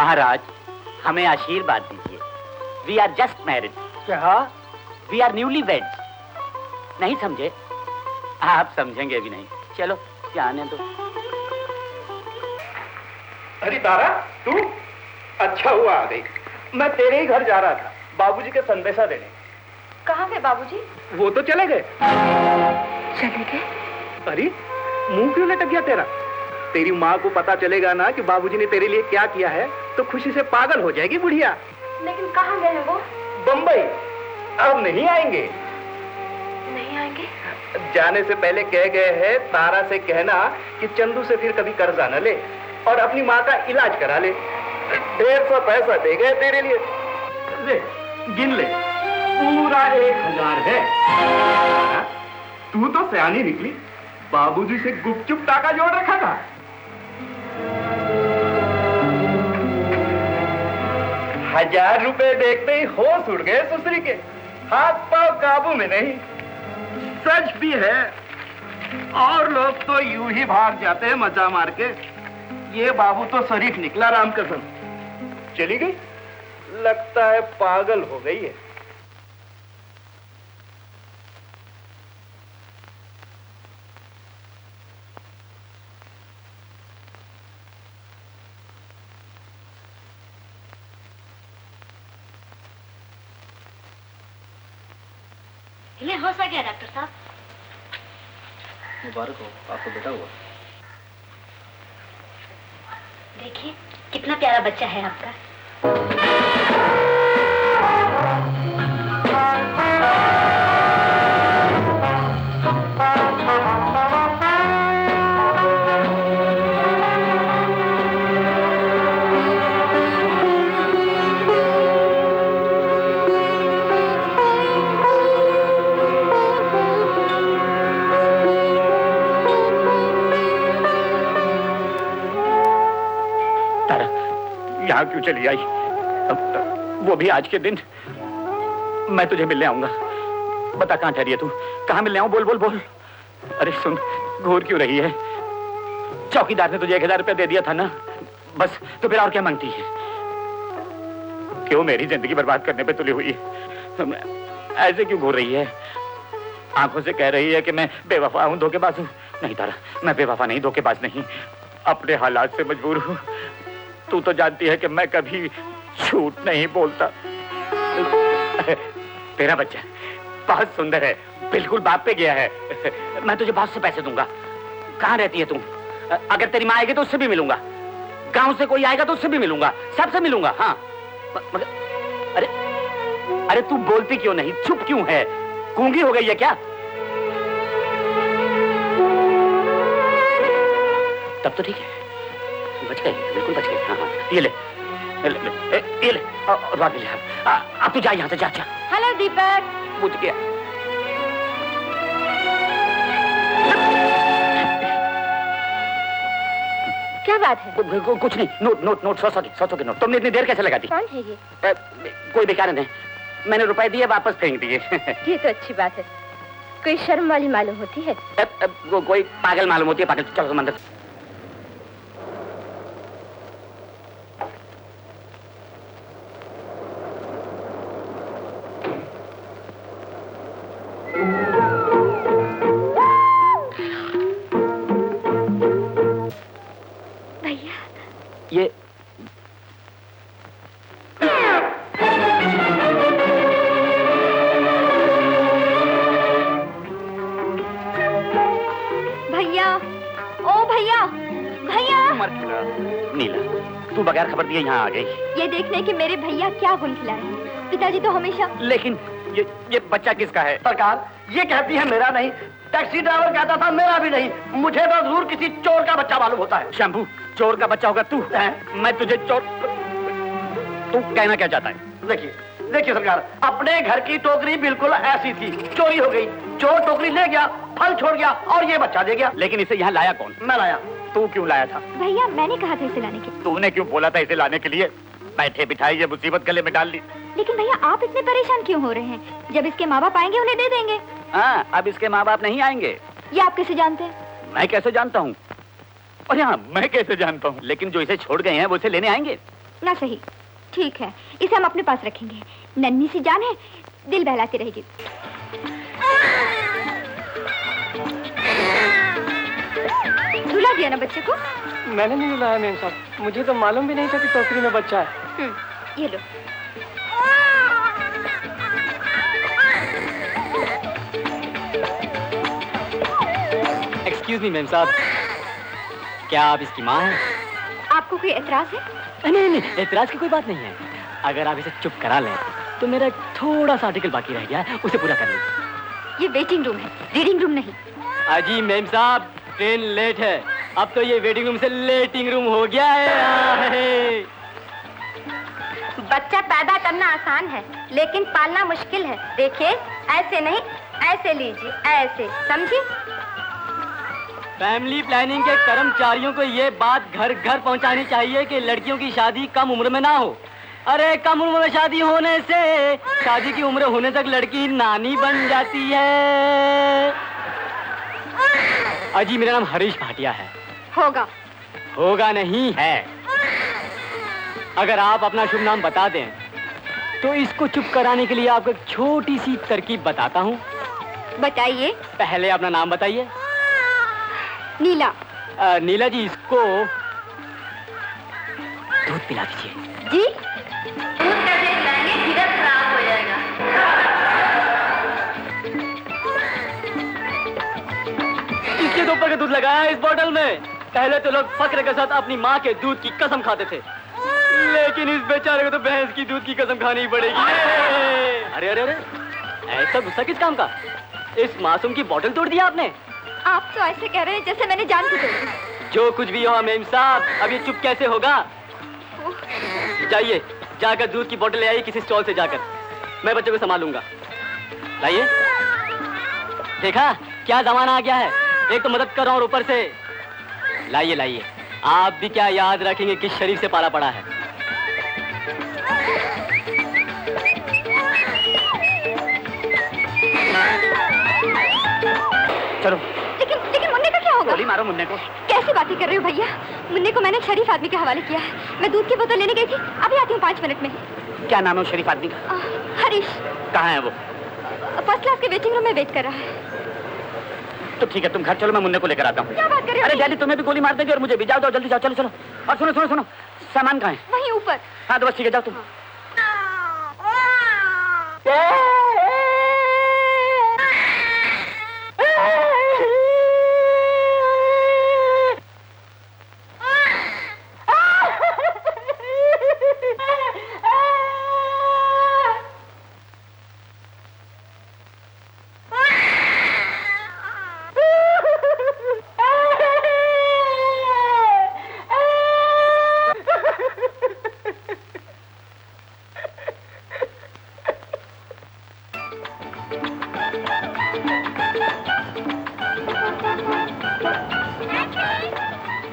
महाराज, हमें आशीर्वाद दीजिए। We are just married. क्या? We are newly weds. नहीं समझे? आप समझेंगे भी नहीं। चलो जाने दो। अरे तारा, तू? अच्छा हुआ आ गई। मैं तेरे ही घर जा रहा था, बाबूजी के संदेशा देने। कहाँ गए बाबूजी? वो तो चले गए। चले गए? अरे मुंह क्यों लटक गया तेरा? तेरी माँ को पता चलेगा ना कि बाबूजी ने तेरे लिए क्या किया है तो खुशी से पागल हो जाएगी बुढ़िया। लेकिन कहाँ गए हैं वो? बम्बई। अब नहीं आएंगे। नहीं आएंगे? जाने से पहले कह गए हैं तारा से कहना कि चंदू से फिर कभी कर्जा न ले और अपनी माँ का इलाज करा ले। 150 पैसा दे गए तेरे लिए। ले गिन ले, पूरा 1000 है। तू तो सयानी निकली, बाबूजी से गुपचुप टाका जोड़ रखा था। ₹1000 देखते ही होश उड़ गए सुसरी के, हाथ पांव काबू में नहीं। सच भी है, और लोग तो यूं ही भाग जाते हैं मजा मार के। ये बाबू तो शरीफ निकला, राम कसम। चली गई, लगता है पागल हो गई है। होश आ गया डॉक्टर साहब। मुबारक हो, आपको बेटा हुआ। देखिए कितना प्यारा बच्चा है आपका। यहाँ क्यों चली आई? वो भी आज के दिन। मैं तुझे मिलने आऊंगा। बता कहाँ ठहरी है तू? कहाँ मिलने आऊं? बोल बोल बोल। अरे सुन, घूर क्यों रही है? चौकीदार ने तुझे 1000 रुपया दे दिया था ना, बस तो फिर और क्या मांगती है? क्यों मेरी जिंदगी बर्बाद करने पे तुली हुई है? ऐसे क्यों घूर रही है? आंखों से कह रही है कि मैं बेवफा हूं, धोखेबाज हूं। नहीं तारा, मैं बेवफा नहीं, धोखेबाज नहीं, अपने हालात से मजबूर हूं। तू तो जानती है कि मैं कभी झूठ नहीं बोलता। तेरा बच्चा बहुत सुंदर है, बिल्कुल बाप पे गया है। मैं तुझे बहुत से पैसे दूंगा। कहाँ रहती है तू? अगर तेरी माँ आएगी तो उससे भी मिलूंगा, गांव से कोई आएगा तो उससे भी मिलूंगा, सबसे मिलूंगा। हाँ मगर अरे अरे तू बोलती क्यों नहीं? चुप क्यों है? गूंगी हो गई है क्या? तब तो ठीक है, बच गए, बिल्कुल बच गए। हाँ हाँ, ये ले, ये ले, और बात ले। अब तू जा यहाँ से, जा जा। हेलो दीपक। बुझ गया। क्या बात है? कुछ नहीं, नोट नोट नोट, 100 के नोट। तुमने इतनी देर कैसे लगा दी? कौन है ये? कोई बेकार नहीं, मैंने रुपए दिए वापस फेंक दिए। ये तो अच्छी बात है, कोई शर्म वाली मालूम होती है। कोई पागल मालूम होती है, पागल। चलो मंदिर। ये भैया, ओ भैया, भैया। नीला, तू बगैर खबर दिए यहाँ आ गई। ये देखने कि मेरे भैया क्या गुण खिला रहे हैं। पिताजी तो हमेशा। लेकिन ये बच्चा किसका है? सरकार ये कहती है मेरा नहीं, टैक्सी ड्राइवर कहता था मेरा भी नहीं, मुझे तो जरूर किसी चोर का बच्चा मालूम होता है। शंभू, चोर का बच्चा होगा तू? मैं तुझे चोर? तू कहना क्या चाहता है? देखिए सरकार, अपने घर की टोकरी बिल्कुल ऐसी थी, चोरी हो गई, चोर टोकरी ले गया, फल छोड़ गया और ये बच्चा दे गया। लेकिन इसे यहाँ लाया कौन? मैं लाया। तू क्यों लाया था? भैया मैंने कहा था इसे लाने के। तूने क्यों बोला था इसे लाने के लिए? बैठे बिठाई ये मुसीबत गले में डाल ली। लेकिन भैया आप इतने परेशान क्यों हो रहे हैं? जब इसके माँ बाप आएंगे उन्हें दे देंगे। हाँ, अब इसके माँ बाप नहीं आएंगे। ये आप कैसे जानते हैं? मैं कैसे जानता हूँ? और यहाँ मैं कैसे जानता हूँ? लेकिन जो इसे छोड़ गए हैं वो इसे लेने आएंगे। ना सही। ठीक है, इसे हम अपने पास रखेंगे। नन्ही सी जान है, दिल बहलाती रहेगी। रुला दिया ना बच्चे को? मैंने नहीं रुलाया मेम साहब, मुझे तो मालूम भी नहीं था कि टोकरी में बच्चा है। ये लो। एक्सक्यूज मी मेम साहब, क्या आप इसकी माँ हैं? आपको कोई एतराज है? नहीं नहीं, एतराज की कोई बात नहीं है। अगर आप इसे चुप करा लें तो मेरा एक थोड़ा सा आर्टिकल बाकी रह गया है, उसे पूरा कर लें। ये वेटिंग रूम है, रीडिंग रूम नहीं। अजी मेम साहब, ट्रेन लेट है, अब तो ये वेटिंग रूम से लेटिंग रूम हो गया है। बच्चा पैदा करना आसान है, लेकिन पालना मुश्किल है। देखिए, ऐसे नहीं, ऐसे लीजिए, ऐसे, समझी? फैमिली प्लानिंग के कर्मचारियों को ये बात घर घर पहुंचानी चाहिए कि लड़कियों की शादी कम उम्र में ना हो। अरे कम उम्र में शादी होने से शादी की उम्र होने तक लड़की नानी बन जाती है। अजी मेरा नाम हरीश भाटिया है। होगा। होगा नहीं है। अगर आप अपना शुभ नाम बता दें तो इसको चुप कराने के लिए आपको एक छोटी सी तरकीब बताता हूँ। बताइए। पहले अपना नाम बताइए। नीला। नीला जी, इसको दूध पिला दीजिए। जी? दूध का देख लाएंगे, सीधा खराब हो जाएगा। इसके ऊपर का दूध लगाया इस बोतल में। पहले तो लोग फक्र के साथ अपनी माँ के दूध की कसम खाते थे, लेकिन इस बेचारे को तो भैंस की दूध की कसम खानी पड़ेगी। अरे अरे अरे, ऐसा गुस्सा किस काम का? इस मासूम की बोतल तोड़ दिया आपने। आप तो ऐसे कह रहे हैं जैसे मैंने जान के तोड़ी। जो कुछ भी हो मेम साहब, अब ये चुप कैसे होगा? जाइए, जाकर दूध की बोतल ले आइए किसी स्टॉल से जाकर। मैं बच्चे को संभालूंगा। लाइए। देखा क्या जमाना आ गया है, एक तो मदद कर रहा हूँ और ऊपर से लाइए लाइए। आप भी क्या याद रखेंगे किस शरीफ से पाला पड़ा है। चलो। लेकिन मुन्ने का क्या होगा? गोली मारो मुन्ने को। कैसी बातें कर रहे हो भैया? मुन्ने को मैंने शरीफ आदमी के हवाले किया है। मैं दूध की बोतल लेने गई थी, अभी आती हूँ 5 मिनट में। क्या नाम है उस शरीफ आदमी का? हरीश। कहाँ है वो? फर्स्ट क्लास के वेटिंग रूम में वेट कर रहा है। तो ठीक है, तुम घर चलो, मैं मुन्ने को लेकर आता हूँ। क्या बात कर रहे हो? अरे डैडी, तुम्हें भी गोली मार देगी और मुझे भी। जाओ जाओ, जल्दी जाओ, चलो चलो। और सुनो सुनो सुनो, सामान कहाँ है? वहीं ऊपर। हाँ तो बस ठीक है, जाओ तुम।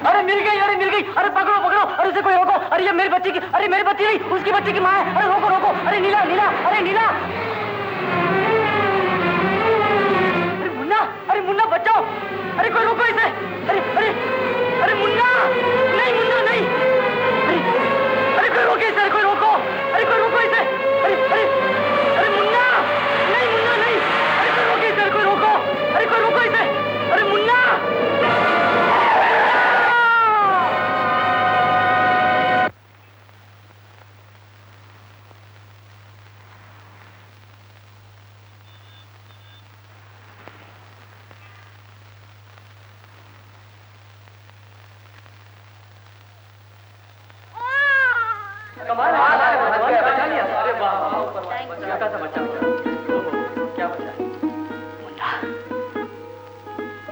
अरे मिल गई, अरे मिल गई, अरे पकड़ो पकड़ो, अरे इसे कोई रोको। अरे ये मेरी बच्ची की, अरे मेरी बच्ची नहीं, उसकी बच्ची की माँ है। अरे रोको रोको, अरे नीला नीला, अरे नीला, अरे मुन्ना, अरे मुन्ना बचाओ, अरे कोई रोको इसे। अरे अरे अरे मुन्ना, नहीं मुन्ना नहीं, अरे कोई रोके इसे, कोई रोको, अरे कोई रोको इसे। अरे अरे अरे मुन्ना, नहीं मुन्ना नहीं, अरे कोई रोके इसे, कोई रोको, अरे कोई रोको इसे। अरे मुन्ना,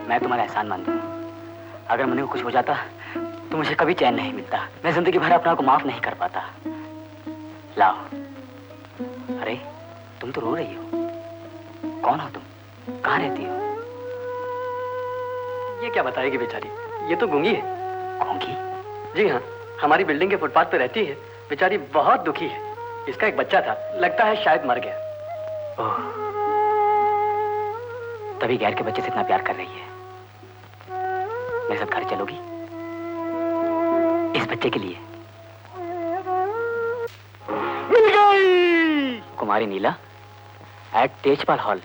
मैं तुम्हारा एहसान मानता हूँ। अगर मुन्ने को कुछ हो जाता तो मुझे कभी चैन नहीं मिलता। मैं जिंदगी भर अपने आप को माफ नहीं कर पाता। लाओ। अरे तुम तो रो रही हो, कौन हो तुम? कहाँ रहती हो? ये क्या बताएगी बेचारी, ये तो गूंगी है। गूंगी? जी हाँ, हमारी बिल्डिंग के फुटपाथ पे रहती है। बेचारी बहुत दुखी है। इसका एक बच्चा था, लगता है शायद मर गया। ओह, तभी गैर के बच्चे से इतना प्यार कर रही है। मेरे साथ घर चलोगी? इस बच्चे के लिए। कुमारी नीला एट तेजपाल हॉल।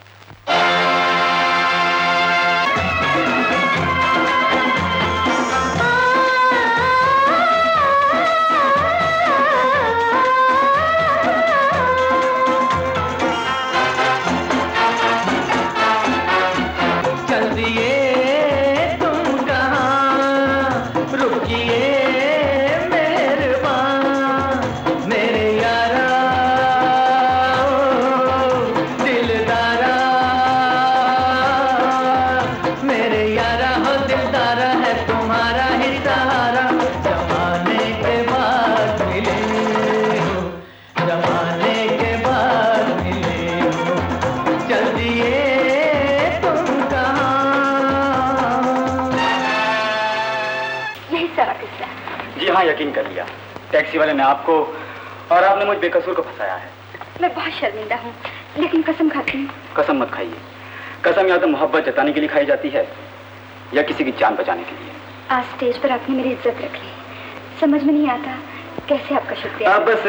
हाँ, यकीन कर लिया। टैक्सी वाले ने आपको और आपने मुझ बेकसूर को फंसाया है। मैं बहुत शर्मिंदा हूँ, लेकिन कसम खाती हूँ। कसम मत खाइए। कसम या तो मोहब्बत जताने के लिए खाई जाती है या किसी की जान बचाने के लिए। आज स्टेज पर आपने मेरी इज्जत रखी, समझ में नहीं आता कैसे आपका शुक्रिया। बस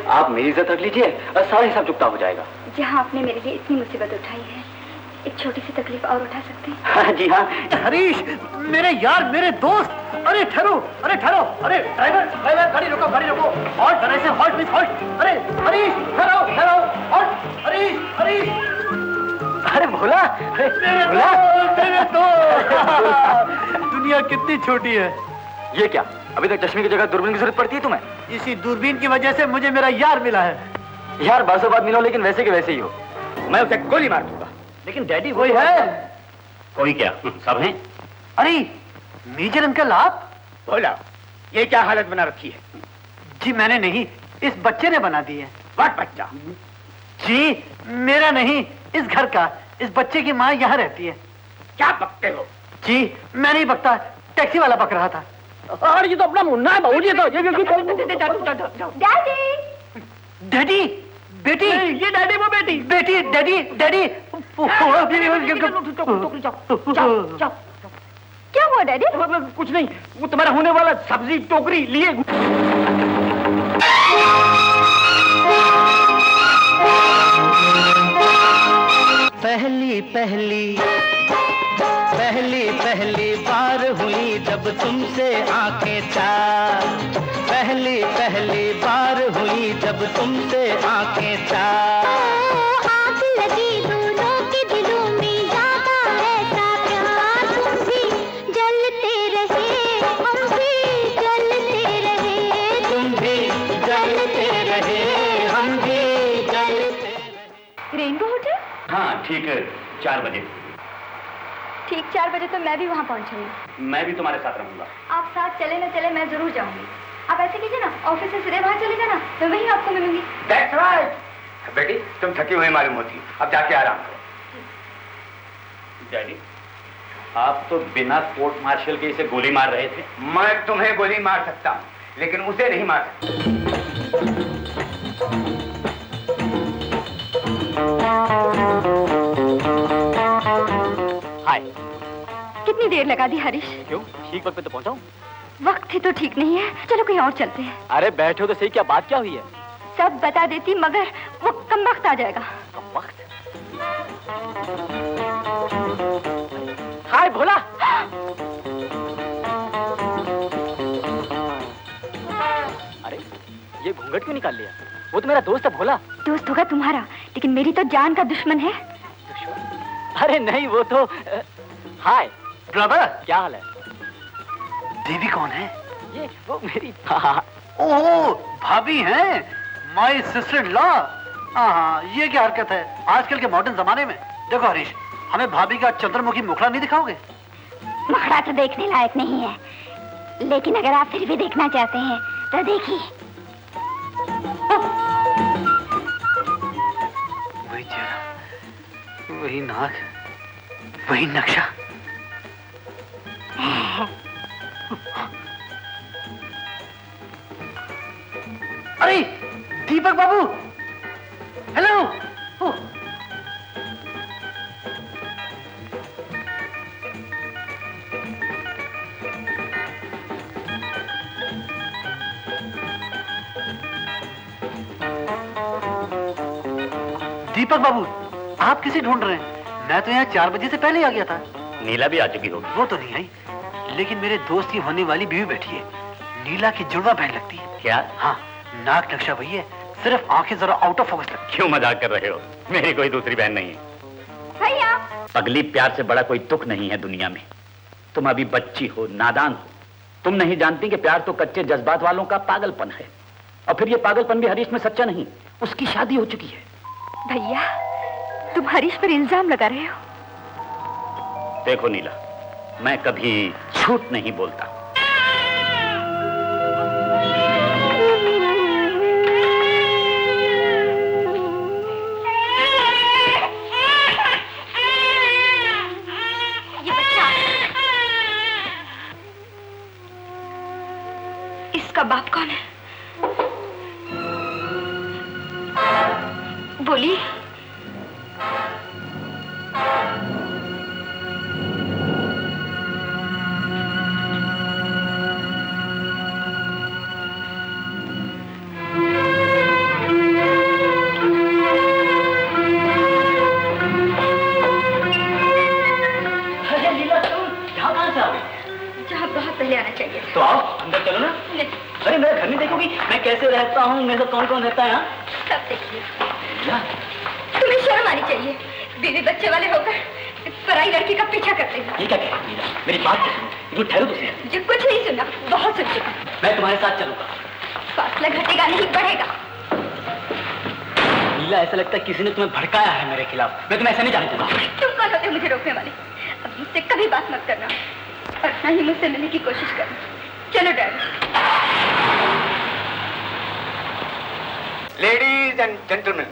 आप मेरी इज्जत रख लीजिए और सारा हिसाब चुकता हो जाएगा। जहाँ आपने मेरे लिए इतनी मुसीबत उठाई है, एक छोटी सी तकलीफ और उठा सकते हैं। हाँ जी हाँ। हरीश, मेरे यार, मेरे दोस्त, अरे ठहरो, अरे ठहरो, अरे ड्राइवर, ड्राइवर, गाड़ी रोको, गाड़ी रोको, हॉल्ट, अरे से हॉल्ट, प्लीज हॉल्ट, अरे हरीश, ठहरो, ठहरो, हॉल्ट, हरीश, हरीश, अरे भोला, मेरे दोस्त, दुनिया कितनी छोटी है। ये क्या, अभी तक चश्मे की जगह दूरबीन की जरूरत पड़ती है तुम्हें? इसी दूरबीन की वजह से मुझे मेरा यार मिला है। यार बरसों बाद मिलो, लेकिन वैसे के वैसे ही हो। मैं उसे गोली मार दूंगा। लेकिन डैडी वही है। कोई क्या, सब हैं? अरे मेजर अंकल, आप? बोला, ये क्या हालत बना रखी है? जी मैंने नहीं, इस बच्चे ने बना दी है। व्हाट बच्चा? जी मेरा नहीं, इस घर का। इस बच्चे की माँ यहाँ रहती है। क्या बकते हो? जी मैं नहीं बकता, टैक्सी वाला बक रहा था। और ये तो अपना मुन्ना है बहू जी। तो डैडी, डैडी, बेटी, ये डैडी वो बेटी। बेटी, डैडी, डैडी। क्या हुआ डैडी? कुछ नहीं, वो तुम्हारा होने वाला सब्जी टोकरी लिए। पहली पहली पहली पहली बार हुई जब तुमसे आंखें चार। पहली पहली बार हुई जब तुमसे आंखें चार। आग लगी दोनों के दिलों में, ज्यादा ऐसा प्यार। तुम भी जलते रहे, हम भी जलते रहे। तुम भी जलते रहे, हम भी जलते रहे। Rainbow hotel? हाँ ठीक है, 4 बजे। ठीक 4 बजे तो मैं भी वहाँ पहुँचूंगी। मैं भी तुम्हारे साथ रहूंगा। आप साथ चले न चले, मैं जरूर जाऊंगी। आप ऐसे कीजिए ना, ऑफिस से सीधे वहाँ चले जाना, मैं वहीं आपको मिलूंगी। That's right. बेटी तुम थकी हुई मालूम होती, अब जाके आराम करो। डैडी, आप तो बिना कोर्ट मार्शल के इसे गोली मार रहे थे। मैं तुम्हें गोली मार सकता हूँ, लेकिन उसे नहीं मार सकता। हाय। कितनी देर लगा दी हरीश? क्यों, ठीक वक्त पे तो पहुंचाऊं? वक्त ही तो ठीक नहीं है, चलो कहीं और चलते हैं। अरे बैठो तो सही, क्या बात क्या हुई है? सब बता देती, मगर वो कम वक्त आ जाएगा। कम वक्त? हाय भोला। अरे ये घूंघट क्यों निकाल लिया? वो तो मेरा दोस्त है भोला। दोस्त होगा तुम्हारा, लेकिन मेरी तो जान का दुश्मन है। अरे नहीं, वो तो हाय ब्रदर, क्या हाल है? देवी कौन है? ये वो मेरी ओह भाभी हैं, माय सिस्टर इन लॉ। हाँ, ये क्या हरकत है आजकल के मॉडर्न जमाने में। देखो हरीश, हमें भाभी का चंद्रमुखी मुखड़ा नहीं दिखाओगे? मुखड़ा तो देखने लायक नहीं है, लेकिन अगर आप फिर भी देखना चाहते हैं तो देखिए। वही चेहरा, वही नाक, वही नक्शा। अरे दीपक बाबू, हेलो। दीपक बाबू, आप किसे ढूंढ रहे हैं? मैं तो यहाँ 4 बजे से पहले ही आ गया था। नीला भी आ चुकी होगी। वो तो नहीं आई, लेकिन मेरे दोस्त की होने वाली बीवी बैठी है। नीला की जुड़वा बहन लगती है। क्या? हाँ, नाक नक्शा वही है, सिर्फ आंखें जरा आउट ऑफ फोकस लगती। क्यों मजाक कर रहे हो? मेरी कोई दूसरी बहन नहीं है। भैया, पगली, प्यार से बड़ा कोई दुख नहीं है दुनिया में। तुम अभी बच्ची हो, नादान हो। तुम नहीं जानती कि प्यार तो कच्चे जज्बात वालों का पागलपन है। और फिर ये पागलपन भी हरीश में सच्चा नहीं, उसकी शादी हो चुकी है। भैया, तुम हरीश पर इल्जाम लगा रहे हो। देखो नीला, मैं कभी झूठ नहीं बोलता। ये बच्चा, इसका बाप कौन है? बोली। जहाँ बहुत पहले आना चाहिए। तो आओ, अंदर चलो ना। नहीं, अरे मेरा घर नहीं देखोगी? मैं कैसे रहता हूँ, मेरे साथ कौन कौन रहता है यहाँ? सब देखिए। तुम्हें शर्म आनी चाहिए, बीवी बच्चे वाले होकर पराई लड़की का पीछा करते हो। ये क्या कह रही है? मेरी बात तो सुनो। जो ठहरो तुझे। जो कुछ नहीं सुना, बहुत सुन चुका। मैं तुम्हारे साथ चलूंगा। फासला घटेगा नहीं बढ़ेगा। नीला, ऐसा लगता है किसी ने तुम्हें भड़काया है मेरे खिलाफ। मैं तुम्हें ऐसा नहीं जाने दूंगा। तुम कौन होते हो मुझे रोकने वाले? अब मुझसे कभी बात मत करना और न ही मुझसे मिलने की कोशिश करना। चलो ड्राइवर। लेडीज एंड जेंटलमैन,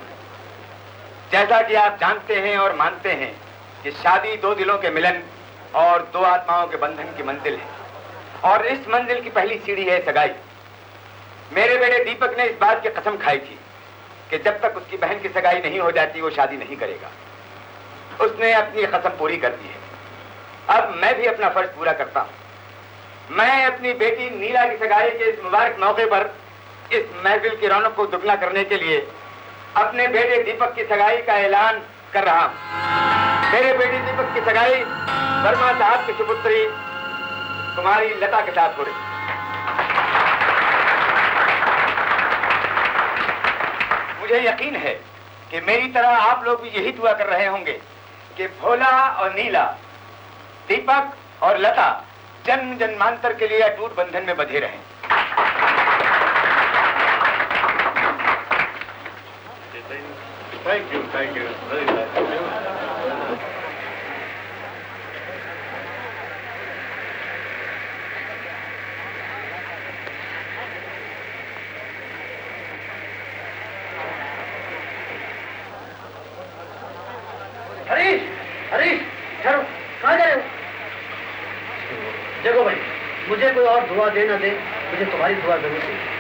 जैसा कि आप जानते हैं और मानते हैं कि शादी 2 दिलों के मिलन और 2 आत्माओं के बंधन की मंजिल है, और इस मंजिल की पहली सीढ़ी है सगाई। मेरे बेटे दीपक ने इस बात की कसम खाई थी कि जब तक उसकी बहन की सगाई नहीं हो जाती वो शादी नहीं करेगा। उसने अपनी कसम पूरी कर दी है। अब मैं भी अपना फर्ज पूरा करता हूं। मैं अपनी बेटी नीला की सगाई के इस मुबारक मौके पर इस महफिल की रौनक को दुगना करने के लिए अपने बेटे दीपक की सगाई का ऐलान कर रहा हूं। मेरे बेटे दीपक की सगाई वर्मा साहब की सुपुत्री कुमारी लता के साथ हो रही। मुझे यकीन है कि मेरी तरह आप लोग भी यही दुआ कर रहे होंगे कि भोला और नीला, दीपक और लता जन्म जन्मांतर के लिए अटूट बंधन में बंधे रहें। Thank you, thank you. Very nice of you. Harish, Harish, ठहरो, कहाँ जा रहे हो? देखो भाई, मुझे कोई और दुआ दे ना दे, मुझे तुम्हारी दुआ जरूर चाहिए।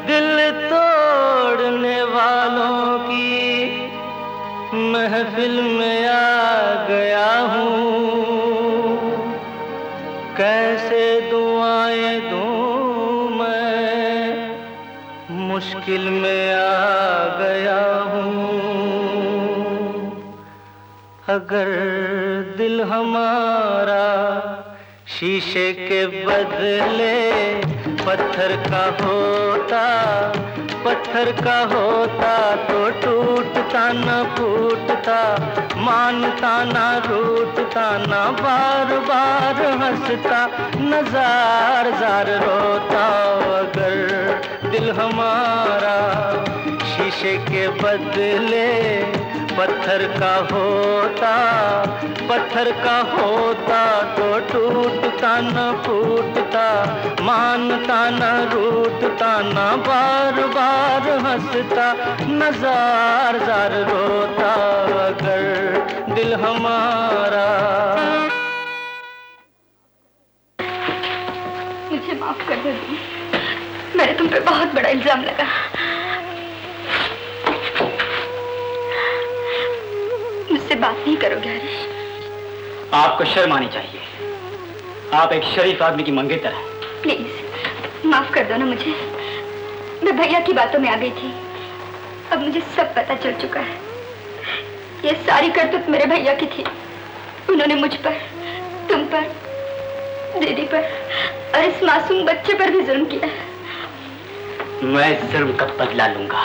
दिल तोड़ने वालों की महफिल में आ गया हूँ, कैसे दुआएं दूँ मैं, मुश्किल में आ गया हूँ। अगर दिल हमारा शीशे के बदले पत्थर का होता, पत्थर का होता तो टूटता न फूटता, मानता न रूठता न बार बार हंसता, न जार जार रोता। अगर दिल हमारा शीशे के बदले पत्थर का होता, पत्थर का होता तो टूटता न फूटता, मानता न रूठता न बार बार हंसता, न जार जार रोता। अगर दिल हमारा। मुझे माफ कर दो, मैंने तुम पे बहुत बड़ा इल्जाम लगा। मुझसे बात नहीं करोगे हरीश? आपको शर्म आनी चाहिए। आप एक शरीफ आदमी की मंगेतर हैं। प्लीज माफ कर दो ना मुझे। मैं भैया की बातों में आ गई थी। अब मुझे सब पता चल चुका है। ये सारी करतूत मेरे भैया की थी। उन्होंने मुझ पर, तुम पर, दीदी पर और इस मासूम बच्चे पर भी जुल्म किया है। मैं जुल्म का बदला लूंगा।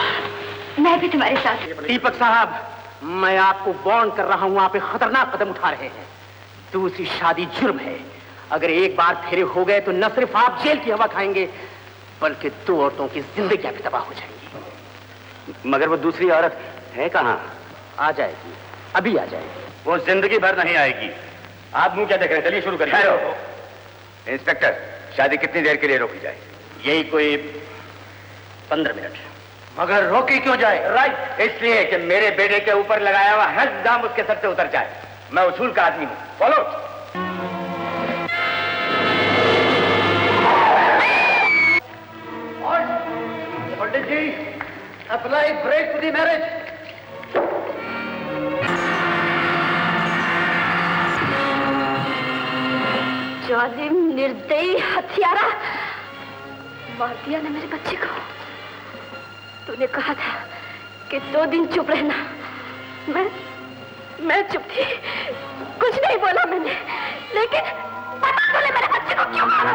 मैं भी तुम्हारे साथ। दीपक साहब, मैं आपको वार्न कर रहा हूँ, आप एक खतरनाक कदम उठा रहे हैं। दूसरी शादी जुर्म है। अगर एक बार फेरे हो गए तो न सिर्फ आप जेल की हवा खाएंगे, बल्कि 2 औरतों की जिंदगियां भी तबाह हो जाएंगी। मगर वो दूसरी औरत है कहाँ? आ जाएगी, अभी आ जाएगी। वो जिंदगी भर नहीं आएगी। आप मुंह क्या देख रहे हैं? चलिए शुरू करिए। इंस्पेक्टर, शादी कितनी देर के लिए रोकी जाए? यही कोई 15 मिनट। मगर रोकी क्यों जाए? राइट, इसलिए कि मेरे बेटे के ऊपर लगाया हुआ हर दाम उसके सर से उतर जाए। मैं उसूल का आदमी हूँ। Follow. Pandit ji, apply brake to the marriage. जालिम, निर्दयी, हत्यारा, मार दिया ना मेरे बच्चे को। तूने कहा था कि 2 दिन चुप रहना। मैं चुप थी, कुछ नहीं बोला मैंने, लेकिन पता बोले मेरे बच्चे को क्यों मारा?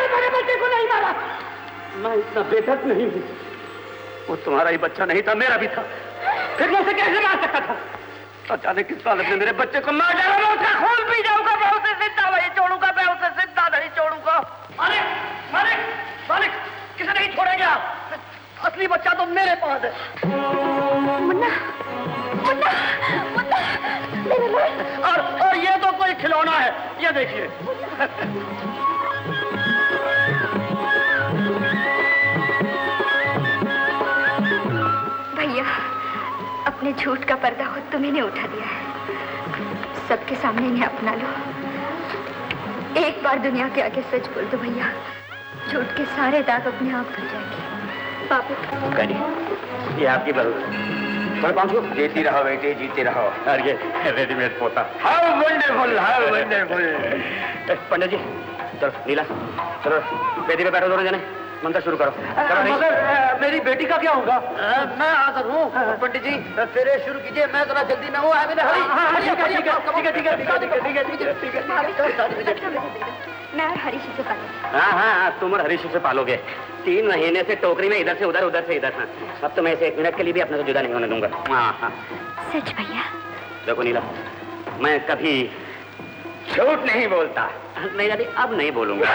मेरे बच्चे को नहीं मारा। मैं इतना बेदर्द नहीं हूँ। वो तुम्हारा ही बच्चा नहीं था, मेरा भी था। फिर मैं उसे कैसे मार सकता था? अचानक किस हालत में मेरे बच्चे को मार डाला। मैं उसका खून पी जाऊंगा, मैं उसे जिंदा नहीं छोड़ूंगा, मैं उसे जिंदा नहीं छोड़ूंगा। मालिक, मालिक, मालिक, किसे नहीं छोड़ेंगे आप? असली बच्चा तो मेरे पास है। मुन्ना, मुन्ना, मुन्ना, मेरे लाल। और ये तो कोई खिलौना है, ये देखिए। भैया, अपने झूठ का पर्दा खुद तुम्हें ने उठा दिया है। सबके सामने इन्हें अपना लो। एक बार दुनिया के आगे सच बोल दो भैया, झूठ के सारे दाग अपने आप धुल जाएंगे। बाबू, ये आपकी बहू। जीती रहो बेटे, जीती रहो। और ये रेडीमेड पोता। How wonderful, how wonderful. Pandit ji, चलो नीला, चलो बेटी पे बैठो, दोनों जने मंत्र शुरू करो। मगर मेरी बेटी का क्या होगा? मैं हाजिर हूँ। पंडित जी, फेरे शुरू कीजिए। मैं जरा जल्दी में हूँ। मैं और हरीश से पालूंगी। हाँ, तुम और हरीश से पालोगे। 3 महीने से टोकरी में इधर से उधर, उधर से इधर। हाँ, अब तो मैं इसे 1 मिनट के लिए भी अपने से जुदा नहीं होने दूंगा। हाँ। सच भैया? देखो नीला, मैं कभी झूठ नहीं बोलता। नहीं दादी, अब नहीं बोलूंगा।